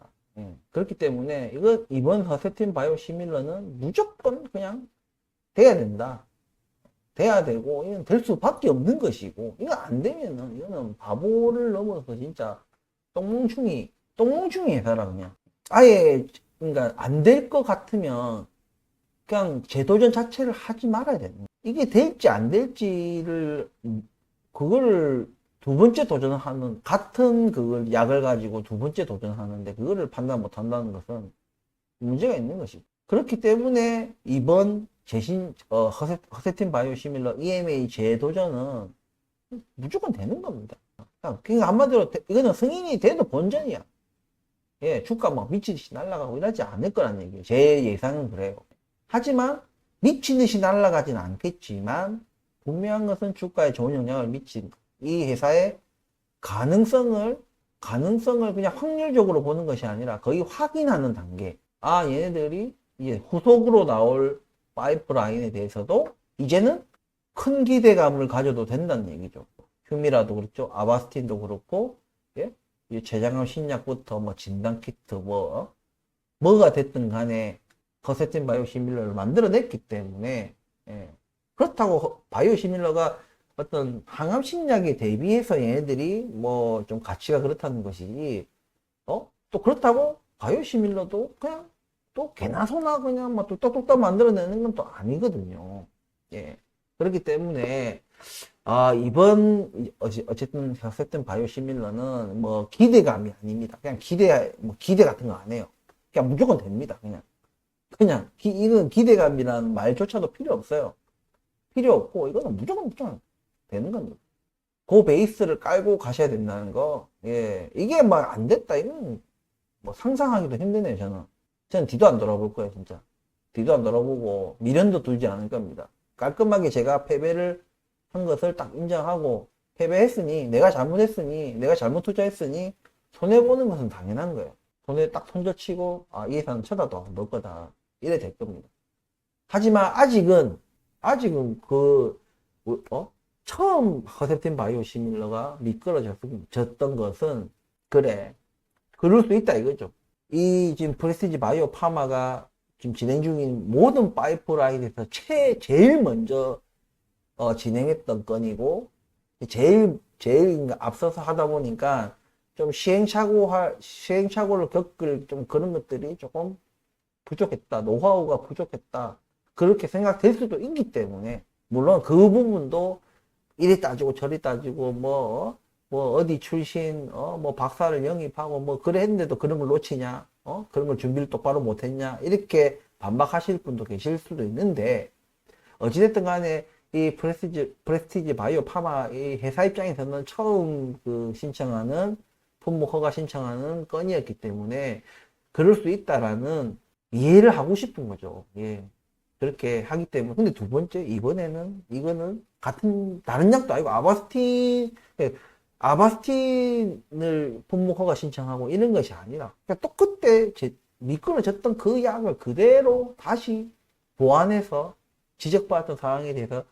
그렇기 때문에 이번 허세팀 바이오 시밀러는 무조건 그냥 돼야 된다. 돼야 되고 이건 될 수밖에 없는 것이고 이거 안 되면은 이거는 바보를 넘어서 진짜 똥멍충이 회사라 그냥 아예 그러니까 안 될 것 같으면 그냥 재도전 자체를 하지 말아야 되는 거야. 이게 될지 안 될지를 그거를 두 번째 도전하는 같은 그걸 약을 가지고 두 번째 도전하는데 그거를 판단 못 한다는 것은 문제가 있는 것이고 그렇기 때문에 이번 허세팀 바이오시밀러 EMA 재도전은 무조건 되는 겁니다. 그러니까 한마디로 이거는 승인이 돼도 본전이야. 예, 주가 막 미치듯이 날아가고 이러지 않을 거란 얘기예요. 제 예상은 그래요. 하지만 미치듯이 날아가진 않겠지만 분명한 것은 주가에 좋은 영향을 미친 이 회사의 가능성을 그냥 확률적으로 보는 것이 아니라 거의 확인하는 단계. 얘네들이 이제 후속으로 나올 파이프라인에 대해서도 이제는 큰 기대감을 가져도 된다는 얘기죠. 휴미라도 그렇죠. 아바스틴도 그렇고, 예? 제장암 신약부터 뭐 진단키트 뭐가 됐든 간에 커세틴 바이오시밀러를 만들어냈기 때문에, 그렇다고 바이오시밀러가 어떤 항암 신약에 대비해서 얘네들이 뭐 좀 가치가 그렇다는 것이지, 또 그렇다고 바이오시밀러도 그냥 또 개나 소나 그냥 뭐 뚝딱뚝딱 만들어내는 건 또 아니거든요. 예. 그렇기 때문에 이번 어쨌든 어쨌든 바이오시밀러는 뭐 기대감이 아닙니다. 그냥 기대 같은 거 안 해요. 그냥 무조건 됩니다. 그냥 이건 기대감이라는 말조차도 필요 없어요. 필요 없고 이거는 무조건 되는 겁니다. 그 베이스를 깔고 가셔야 된다는 거. 예. 이게 막 안 됐다 이건 뭐 상상하기도 힘드네요. 저는 뒤도 안 돌아볼 거예요, 진짜. 뒤도 안 돌아보고 미련도 두지 않을 겁니다. 깔끔하게 제가 패배를 한 것을 딱 인정하고 패배했으니 내가 잘못했으니 내가 잘못 투자했으니 손해보는 것은 당연한 거예요. 손에 딱 손절치고 이 회사는 쳐다도 안 볼 거다 이래 될 겁니다. 하지만 아직은 처음 허셉틴 바이오시밀러가 미끄러졌던 것은 그래 그럴 수 있다 이거죠. 이 지금 프레스티지 바이오 파마가 지금 진행 중인 모든 파이프라인에서 제일 먼저 진행했던 건이고 제일 앞서서 하다 보니까 좀 시행착오를 겪을 좀 그런 것들이 조금 부족했다. 노하우가 부족했다. 그렇게 생각될 수도 있기 때문에, 물론 그 부분도 이리 따지고 저리 따지고, 뭐 어디 출신, 뭐 박사를 영입하고 뭐 그래 했는데도 그런 걸 놓치냐, 그런 걸 준비를 똑바로 못했냐, 이렇게 반박하실 분도 계실 수도 있는데, 어찌됐든 간에 이 프레스티지 바이오 파마 이 회사 입장에서는 처음 그 신청하는 품목 허가 신청하는 건이었기 때문에 그럴 수 있다라는 이해를 하고 싶은 거죠. 예. 그렇게 하기 때문에. 근데 두 번째, 이번에는 이거는 같은 다른 약도 아니고 예, 아바스틴을 품목 허가 신청하고 이런 것이 아니라 그냥 또 그때 미끄러졌던 그 약을 그대로 다시 보완해서 지적받았던 사항에 대해서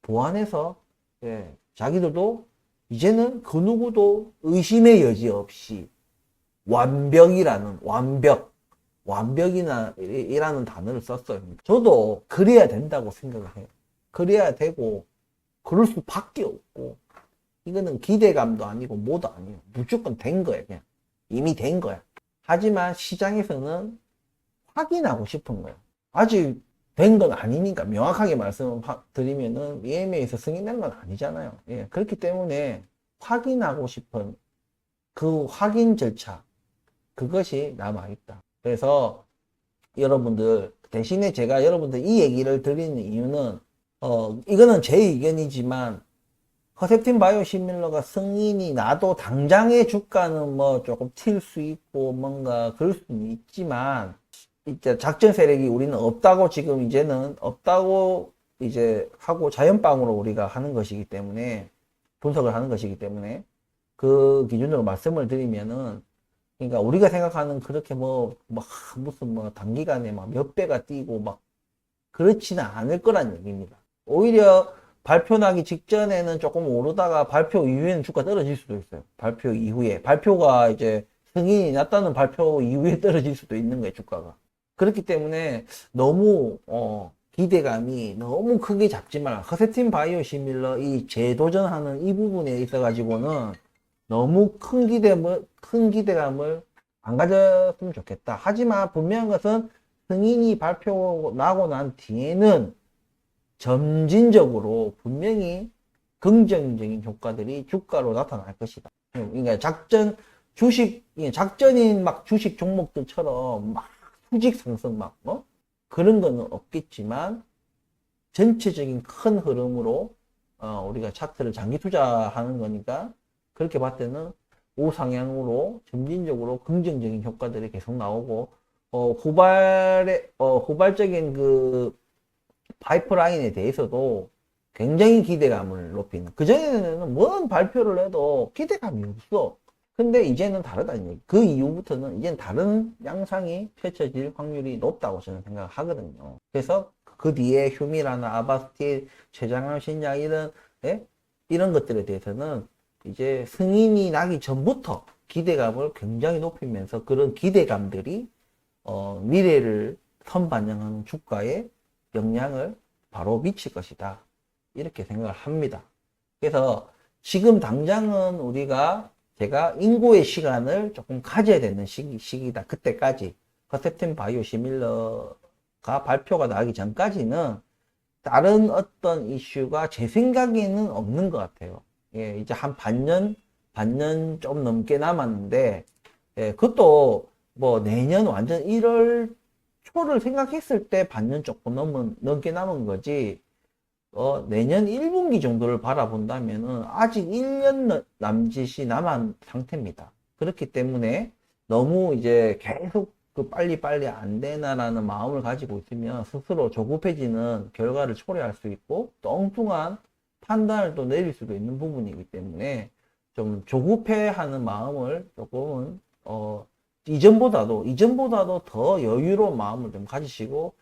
보완해서, 예, 자기들도 이제는 그 누구도 의심의 여지 없이 완벽이라는 단어를 썼어요. 저도 그래야 된다고 생각을 해요. 그래야 되고 그럴 수밖에 없고, 이거는 기대감도 아니고 뭐도 아니에요. 무조건 된 거예요. 그냥 이미 된 거야. 하지만 시장에서는 확인하고 싶은 거예요. 아직 된 건 아니니까, 명확하게 말씀드리면은 EMA에서 승인된 건 아니잖아요. 예, 그렇기 때문에 확인하고 싶은 그 확인 절차, 그것이 남아있다. 그래서 여러분들, 대신에 제가 여러분들 이 얘기를 드리는 이유는, 이거는 제 의견이지만, 허셉틴 바이오시밀러가 승인이 나도 당장의 주가는 뭐 조금 튈 수 있고 뭔가 그럴 수는 있지만, 이제 작전 세력이 우리는 없다고, 지금 이제는 없다고 이제 하고 자연빵으로 우리가 하는 것이기 때문에, 분석을 하는 것이기 때문에, 그 기준으로 말씀을 드리면은, 그러니까 우리가 생각하는 그렇게 무슨 단기간에 막 몇 배가 뛰고 막 그렇지는 않을 거란 얘기입니다. 오히려 발표 나기 직전에는 조금 오르다가 발표 이후에는 주가 떨어질 수도 있어요. 발표 이후에. 발표가 이제 승인이 났다는 발표 이후에 떨어질 수도 있는 거예요, 주가가. 그렇기 때문에 너무, 기대감이 너무 크게 잡지 마라. 허셉틴 바이오시밀러 이 재도전하는 이 부분에 있어가지고는 너무 큰 기대감을 안 가졌으면 좋겠다. 하지만 분명한 것은 승인이 발표 나고 난 뒤에는 점진적으로 분명히 긍정적인 효과들이 주가로 나타날 것이다. 그러니까 작전인 막 주식 종목들처럼 막 수직 상승 그런 거는 없겠지만 전체적인 큰 흐름으로 우리가 차트를 장기 투자하는 거니까 그렇게 봤을 때는 우상향으로 점진적으로 긍정적인 효과들이 계속 나오고, 후발적인 그 파이프라인에 대해서도 굉장히 기대감을 높이는, 그전에는 뭔 발표를 해도 기대감이 없어. 근데 이제는 다르다는 얘기. 그 이후부터는 이제는 다른 양상이 펼쳐질 확률이 높다고 저는 생각하거든요. 그래서 그 뒤에 휴미라나 아바스틸, 췌장암 신약 이런 것들에 대해서는 이제 승인이 나기 전부터 기대감을 굉장히 높이면서 그런 기대감들이 미래를 선반영하는 주가에 영향을 바로 미칠 것이다. 이렇게 생각을 합니다. 그래서 지금 당장은 제가 인고의 시간을 조금 가져야 되는 시기다. 그때까지 허셉틴 바이오시밀러가 발표가 나기 전까지는 다른 어떤 이슈가 제 생각에는 없는 것 같아요. 예, 이제 한 반년 좀 넘게 남았는데, 예, 그것도 뭐 내년 완전 1월 초를 생각했을 때 반년 조금 넘게 남은 거지, 내년 1분기 정도를 바라본다면은 아직 1년 남짓이 남은 상태입니다. 그렇기 때문에 너무 이제 계속 그 빨리빨리 안 되나라는 마음을 가지고 있으면 스스로 조급해지는 결과를 초래할 수 있고 또 엉뚱한 판단을 또 내릴 수도 있는 부분이기 때문에 좀 조급해하는 마음을 조금은 이전보다도 더 여유로운 마음을 좀 가지시고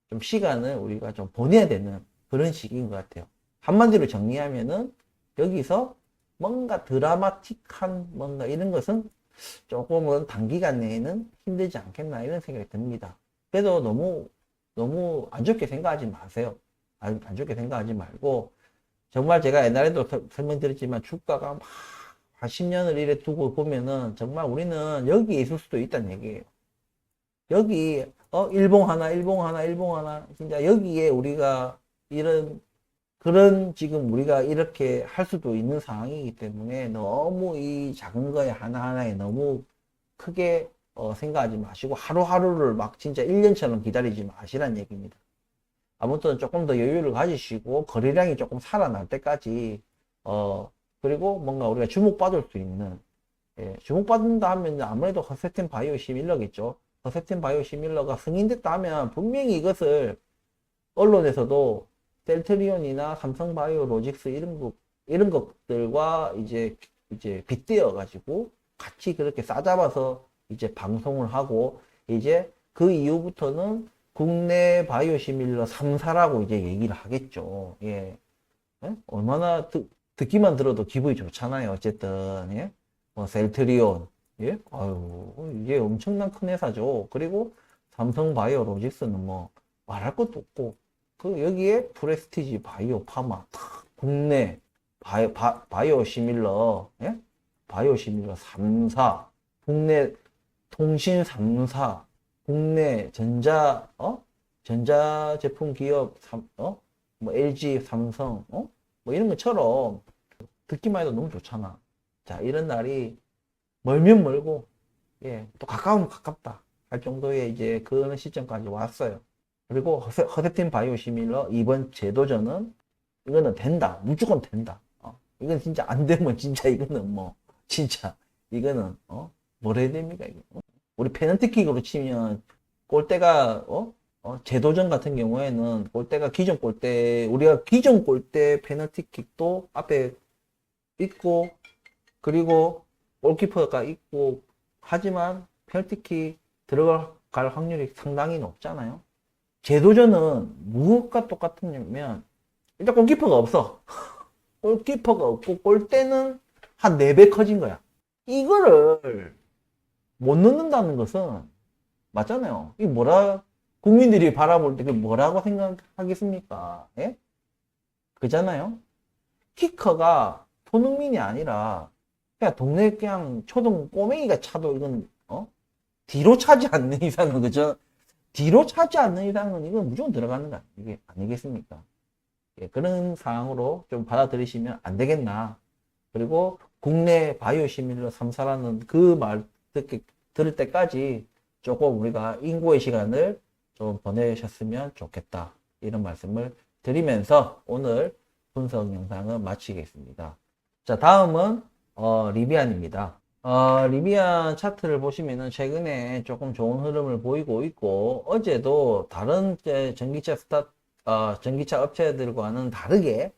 좀 시간을 우리가 좀 보내야 되는 그런 시기인 것 같아요. 한마디로 정리하면은 여기서 뭔가 드라마틱한 뭔가 이런 것은 조금은 단기간 내에는 힘들지 않겠나 이런 생각이 듭니다. 그래도 너무 안 좋게 생각하지 마세요. 안 좋게 생각하지 말고 정말 제가 옛날에도 설명드렸지만 주가가 막 한 10년을 이래 두고 보면은 정말 우리는 여기에 있을 수도 있다는 얘기예요. 여기 일봉 하나, 일봉 하나, 일봉 하나. 진짜 여기에 우리가 그런 지금 우리가 이렇게 할 수도 있는 상황이기 때문에 너무 이 작은 거에 하나하나에 너무 크게 생각하지 마시고 하루하루를 막 진짜 1년처럼 기다리지 마시란 얘기입니다. 아무튼 조금 더 여유를 가지시고 거래량이 조금 살아날 때까지 그리고 뭔가 우리가 주목받을 수 있는 주목받는다 하면 아무래도 허세템 바이오 시밀러겠죠. 허세템 바이오 시밀러가 승인됐다 하면 분명히 이것을 언론에서도 셀트리온이나 삼성바이오 로직스 이런 것들과 이제 빗대어 가지고 같이 그렇게 싸잡아서 이제 방송을 하고 이제 그 이후부터는 국내 바이오 시밀러 3사라고 이제 얘기를 하겠죠. 예. 얼마나 듣기만 들어도 기분이 좋잖아요. 어쨌든 예. 뭐 셀트리온 예? 아유 이게 엄청난 큰 회사죠. 그리고 삼성바이오 로직스는 뭐 말할 것도 없고 그 여기에 프레스티지 바이오 파마 국내 바이오 시밀러 예? 바이오 시밀러 3사 국내 통신 3사 국내 전자제품 기업 뭐 LG 삼성 뭐 이런 것처럼 듣기만 해도 너무 좋잖아. 자, 이런 날이 멀면 멀고 예, 또 가까우면 가깝다 할 정도의 이제 그런 시점까지 왔어요. 그리고 허세팀 바이오 시밀러 이번 재도전은 이거는 된다. 무조건 된다. 이건 진짜 안 되면 진짜 이거는 뭐 진짜 이거는 뭘 해야 됩니까 이거? 우리 페널티킥으로 치면 골대가 재도전 같은 경우에는 골대가 기존 골대 우리가 기존 골대 페널티킥도 앞에 있고 그리고 골키퍼가 있고 하지만 페널티킥 들어갈 확률이 상당히 높잖아요. 재도전은 무엇과 똑같으냐면 일단 골키퍼가 없어. 골키퍼가 없고 골대는 한 4배 커진 거야. 이거를 못 넣는다는 것은 맞잖아요. 이 국민들이 바라볼 때 그게 뭐라고 생각하겠습니까? 예? 그잖아요. 키커가 손흥민이 아니라 그냥 동네 그냥 초등 꼬맹이가 차도 이건 뒤로 차지 않는 이상은 그죠? 뒤로 차지 않는 이상은 이건 무조건 들어가는 거 아니겠습니까? 예, 그런 상황으로 좀 받아들이시면 안 되겠나. 그리고 국내 바이오 시밀러 3사라는 그 말 들을 때까지 조금 우리가 인고의 시간을 좀 보내셨으면 좋겠다. 이런 말씀을 드리면서 오늘 분석 영상을 마치겠습니다. 자, 다음은 리비안입니다. 리비안 차트를 보시면은 최근에 조금 좋은 흐름을 보이고 있고 어제도 다른 전기차 업체들과는 다르게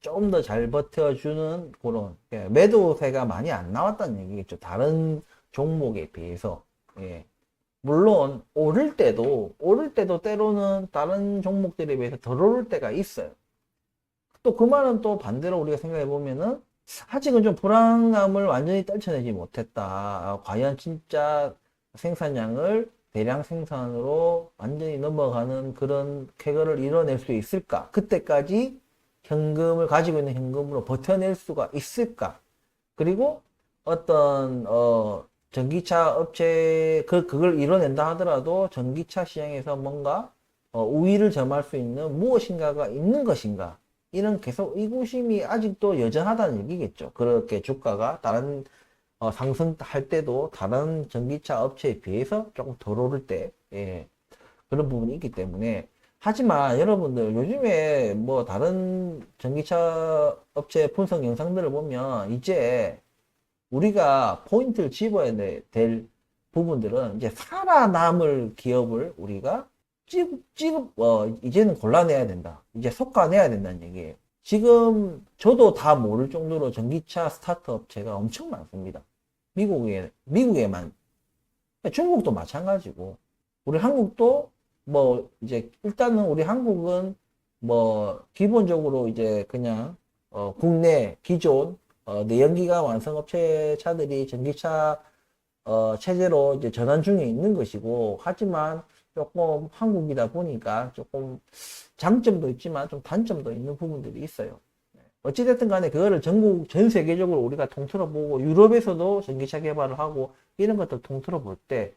조금 더 잘 버텨주는 그런 매도세가 많이 안 나왔다는 얘기겠죠. 다른 종목에 비해서. 예. 물론 오를 때도 때로는 다른 종목들에 비해서 덜 오를 때가 있어요. 또 그 말은 또 반대로 우리가 생각해 보면은 아직은 좀 불안감을 완전히 떨쳐내지 못했다. 과연 진짜 생산량을 대량 생산으로 완전히 넘어가는 그런 쾌거를 이뤄낼 수 있을까? 그때까지 현금을 가지고 있는 현금으로 버텨낼 수가 있을까? 그리고 어떤 전기차 업체 그걸 이뤄낸다 하더라도 전기차 시장에서 뭔가 우위를 점할 수 있는 무엇인가가 있는 것인가? 이런 계속 의구심이 아직도 여전하다는 얘기겠죠. 그렇게 주가가 다른 상승할 때도 다른 전기차 업체에 비해서 조금 덜 오를 때 그런 부분이 있기 때문에 하지만 여러분들 요즘에 뭐 다른 전기차 업체 분석 영상들을 보면 이제 우리가 포인트를 집어야 될 부분들은 이제 살아남을 기업을 우리가 이제는 골라내야 된다. 이제 솎아내야 된다는 얘기예요. 지금 저도 다 모를 정도로 전기차 스타트 업체가 엄청 많습니다. 미국에만. 중국도 마찬가지고. 우리 한국도 뭐 이제 일단은 우리 한국은 뭐 기본적으로 이제 그냥 국내 기존 내연기관 완성업체 차들이 전기차 체제로 이제 전환 중에 있는 것이고 하지만 조금 한국이다 보니까 조금 장점도 있지만 좀 단점도 있는 부분들이 있어요. 어찌됐든 간에 그거를 전 세계적으로 우리가 통틀어 보고 유럽에서도 전기차 개발을 하고 이런 것들 통틀어 볼 때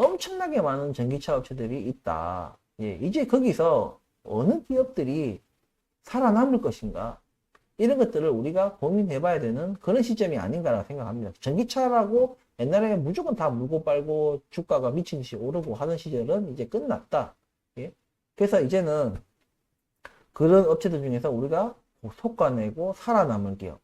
엄청나게 많은 전기차 업체들이 있다. 예, 이제 거기서 어느 기업들이 살아남을 것인가? 이런 것들을 우리가 고민해 봐야 되는 그런 시점이 아닌가라고 생각합니다. 전기차라고 옛날에 무조건 다 물고 빨고 주가가 미친 듯이 오르고 하던 시절은 이제 끝났다. 예? 그래서 이제는 그런 업체들 중에서 우리가 속아내고 살아남을 기업.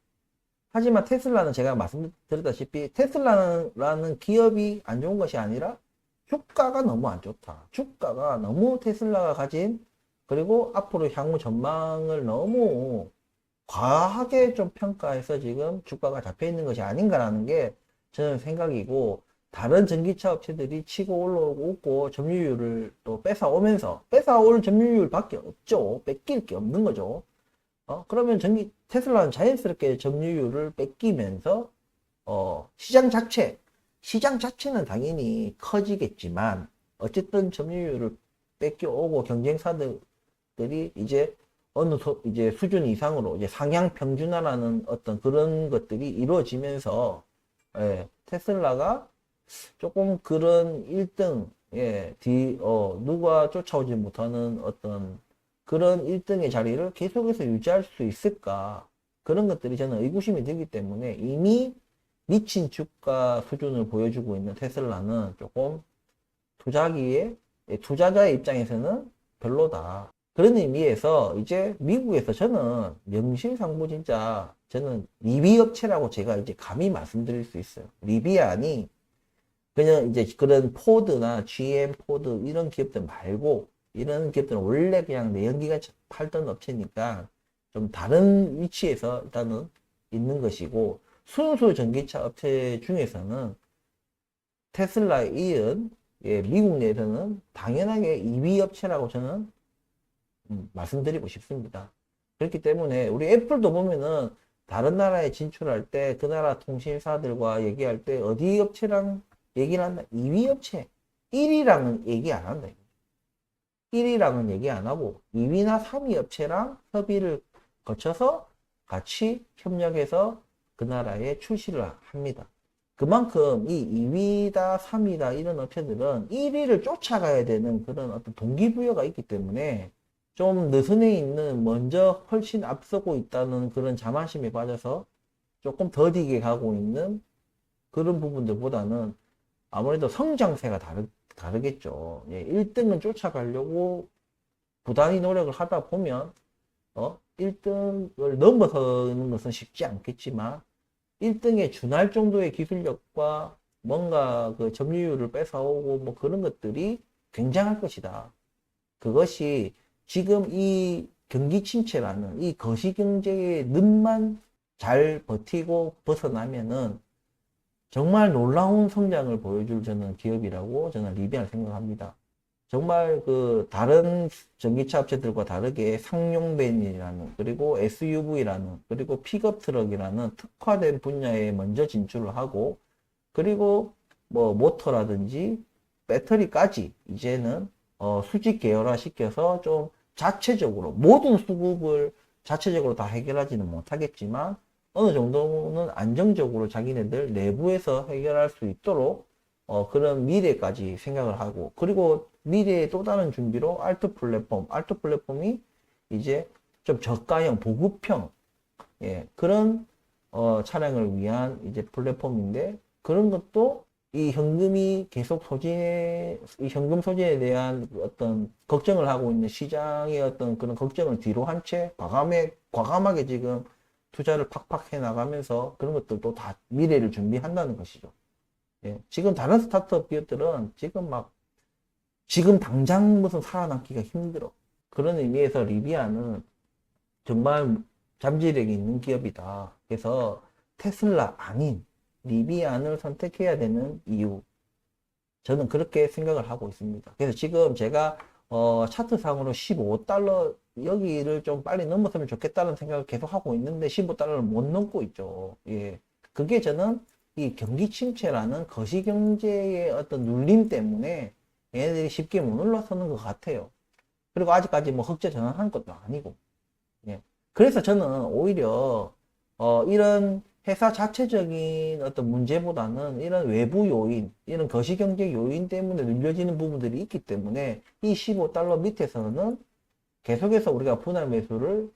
하지만 테슬라는 제가 말씀드렸다시피 테슬라라는 기업이 안 좋은 것이 아니라 주가가 너무 안 좋다. 주가가 너무 테슬라가 가진 그리고 앞으로 향후 전망을 너무 과하게 좀 평가해서 지금 주가가 잡혀 있는 것이 아닌가라는 게 저는 생각이고, 다른 전기차 업체들이 치고 올라오고 점유율을 또 뺏어오면서 뺏어올 점유율밖에 없죠. 뺏길 게 없는 거죠. 그러면 테슬라는 자연스럽게 점유율을 뺏기면서 시장 자체는 당연히 커지겠지만 어쨌든 점유율을 뺏겨오고 경쟁사들이 이제 이제 수준 이상으로 이제 상향 평준화라는 어떤 그런 것들이 이루어지면서, 예, 테슬라가 조금 그런 1등, 예, 누가 쫓아오지 못하는 어떤 그런 1등의 자리를 계속해서 유지할 수 있을까? 그런 것들이 저는 의구심이 들기 때문에 이미 미친 주가 수준을 보여주고 있는 테슬라는 조금 투자자의 입장에서는 별로다. 그런 의미에서 이제 미국에서 저는 명실상부 진짜 저는 리비 업체라고 제가 이제 감히 말씀드릴 수 있어요. 리비안이 그냥 이제 그런 포드나 GM, 포드 이런 기업들 말고 이런 기업들은 원래 그냥 내연기관 팔던 업체니까 좀 다른 위치에서 일단은 있는 것이고, 순수 전기차 업체 중에서는 테슬라에 이은, 예, 미국 내에서는 당연하게 2위 업체라고 저는 말씀드리고 싶습니다. 그렇기 때문에 우리 애플도 보면은 다른 나라에 진출할 때 그 나라 통신사들과 얘기할 때 어디 업체랑 얘기를 한다? 2위 업체. 1위랑은 얘기 안 한다. 1위랑은 얘기 안 하고 2위나 3위 업체랑 협의를 거쳐서 같이 협력해서 그 나라에 출시를 합니다. 그만큼 이 2위다 3위다 이런 업체들은 1위를 쫓아가야 되는 그런 어떤 동기부여가 있기 때문에 좀 느슨해 있는, 먼저 훨씬 앞서고 있다는 그런 자만심에 빠져서 조금 더디게 가고 있는 그런 부분들보다는 아무래도 성장세가 다르겠죠. 예, 1등은 쫓아가려고 부단히 노력을 하다 보면 1등을 넘어서는 것은 쉽지 않겠지만 1등에 준할 정도의 기술력과 뭔가 그 점유율을 뺏어오고 뭐 그런 것들이 굉장할 것이다. 그것이 지금 이 경기 침체라는 이 거시경제의 늪만 잘 버티고 벗어나면은 정말 놀라운 성장을 보여줄 저는 기업이라고 저는 리비안을 생각합니다. 정말 그 다른 전기차 업체들과 다르게 상용벤이라는, 그리고 SUV라는, 그리고 픽업 트럭이라는 특화된 분야에 먼저 진출을 하고, 그리고 뭐 모터라든지 배터리까지 이제는 수직 계열화 시켜서 좀 자체적으로 모든 수급을 자체적으로 다 해결하지는 못하겠지만 어느 정도는 안정적으로 자기네들 내부에서 해결할 수 있도록 그런 미래까지 생각을 하고, 그리고 미래의 또 다른 준비로 알트 플랫폼이 이제 좀 저가형 보급형, 예, 그런 차량을 위한 이제 플랫폼인데, 그런 것도 이 현금이 계속 이 현금 소진에 대한 어떤 걱정을 하고 있는 시장의 어떤 그런 걱정을 뒤로 한 채 과감하게 지금 투자를 팍팍 해 나가면서 그런 것들도 다 미래를 준비한다는 것이죠. 예, 지금 다른 스타트업 기업들은 지금 당장 무슨 살아남기가 힘들어. 그런 의미에서 리비아는 정말 잠재력이 있는 기업이다. 그래서 테슬라 아닌 리비안을 선택해야 되는 이유, 저는 그렇게 생각을 하고 있습니다. 그래서 지금 제가 차트상으로 15달러 여기를 좀 빨리 넘었으면 좋겠다는 생각을 계속 하고 있는데 15달러를 못 넘고 있죠. 예, 그게 저는 이 경기 침체라는 거시경제의 어떤 눌림 때문에 얘네들이 쉽게 못 올라서는 것 같아요. 그리고 아직까지 뭐 흑자 전환한 것도 아니고. 예. 그래서 저는 오히려 이런 회사 자체적인 어떤 문제보다는 이런 외부 요인, 이런 거시경제 요인 때문에 눌려지는 부분들이 있기 때문에 이 15달러 밑에서는 계속해서 우리가 분할 매수를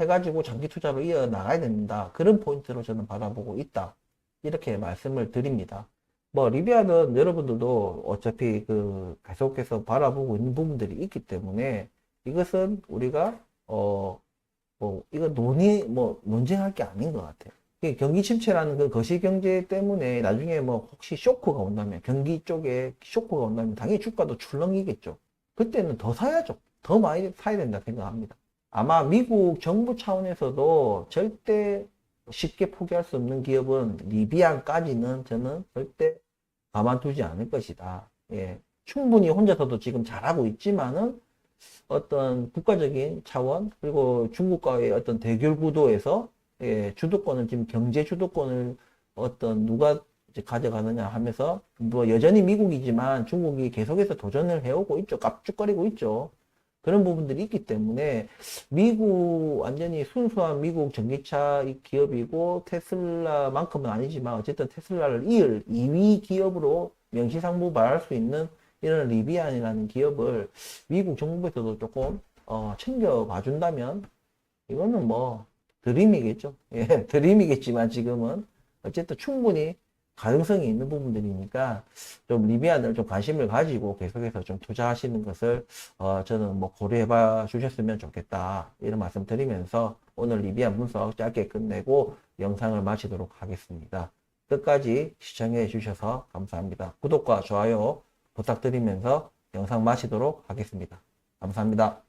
해가지고 장기 투자로 이어 나가야 된다. 그런 포인트로 저는 바라보고 있다. 이렇게 말씀을 드립니다. 뭐 리비아는 여러분들도 어차피 그 계속해서 바라보고 있는 부분들이 있기 때문에 이것은 우리가 뭐 이거 논쟁할 게 아닌 것 같아요. 경기 침체라는 그 거시 경제 때문에 나중에 뭐 혹시 쇼크가 온다면 경기 쪽에 쇼크가 온다면 당연히 주가도 출렁이겠죠. 그때는 더 사야죠. 더 많이 사야 된다 생각합니다. 아마 미국 정부 차원에서도 절대 쉽게 포기할 수 없는 기업은 리비안까지는 저는 절대 가만두지 않을 것이다. 예. 충분히 혼자서도 지금 잘하고 있지만은 어떤 국가적인 차원 그리고 중국과의 어떤 대결 구도에서 예, 주도권을 지금 경제 주도권을 어떤 누가 이제 가져가느냐 하면서 뭐 여전히 미국이지만 중국이 계속해서 도전을 해오고 있죠. 깝죽거리고 있죠. 그런 부분들이 있기 때문에 미국 완전히 순수한 미국 전기차 기업이고 테슬라만큼은 아니지만 어쨌든 테슬라를 이을 2위 기업으로 명시상부발할 수 있는 이런 리비안이라는 기업을 미국 정부에서도 조금 챙겨봐 준다면 이거는 뭐 드림이겠죠. 예, 드림이겠지만 지금은 어쨌든 충분히 가능성이 있는 부분들이니까 좀 리비안을 좀 관심을 가지고 계속해서 좀 투자하시는 것을 저는 뭐 고려해봐 주셨으면 좋겠다 이런 말씀 드리면서 오늘 리비안 분석 짧게 끝내고 영상을 마치도록 하겠습니다. 끝까지 시청해 주셔서 감사합니다. 구독과 좋아요 부탁드리면서 영상 마치도록 하겠습니다. 감사합니다.